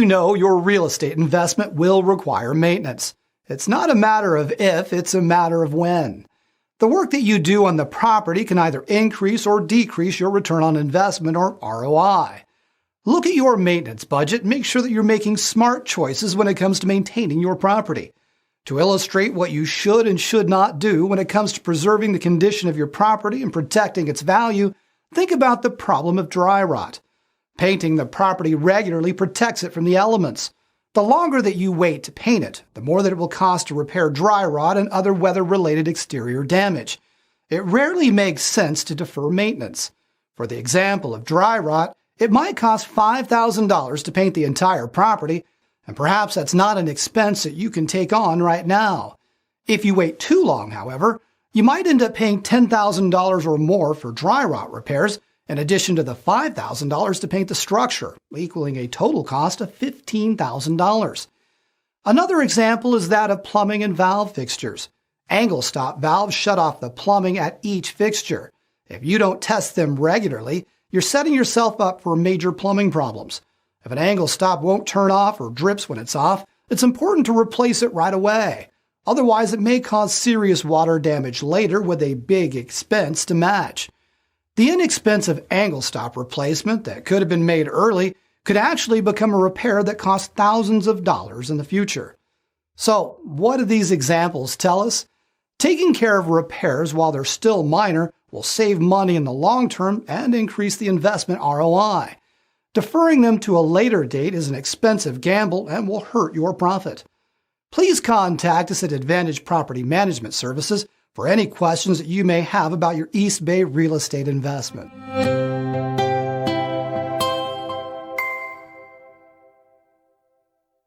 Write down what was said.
you know your real estate investment will require maintenance. It's not a matter of if, it's a matter of when. The work that you do on the property can either increase or decrease your return on investment, or ROI. Look at your maintenance budget and make sure that you're making smart choices when it comes to maintaining your property. To illustrate what you should and should not do when it comes to preserving the condition of your property and protecting its value, think about the problem of dry rot. Painting the property regularly protects it from the elements. The longer that you wait to paint it, the more that it will cost to repair dry rot and other weather-related exterior damage. It rarely makes sense to defer maintenance. For the example of dry rot, it might cost $5,000 to paint the entire property, and perhaps that's not an expense that you can take on right now. If you wait too long, however, you might end up paying $10,000 or more for dry rot repairs, in addition to the $5,000 to paint the structure, equaling a total cost of $15,000. Another example is that of plumbing and valve fixtures. Angle stop valves shut off the plumbing at each fixture. If you don't test them regularly, you're setting yourself up for major plumbing problems. If an angle stop won't turn off or drips when it's off, it's important to replace it right away. Otherwise, it may cause serious water damage later with a big expense to match. The inexpensive angle stop replacement that could have been made early could actually become a repair that costs thousands of dollars in the future. So, what do these examples tell us? Taking care of repairs while they're still minor will save money in the long term and increase the investment ROI. Deferring them to a later date is an expensive gamble and will hurt your profit. Please contact us at Advantage Property Management Services for any questions that you may have about your East Bay real estate investment.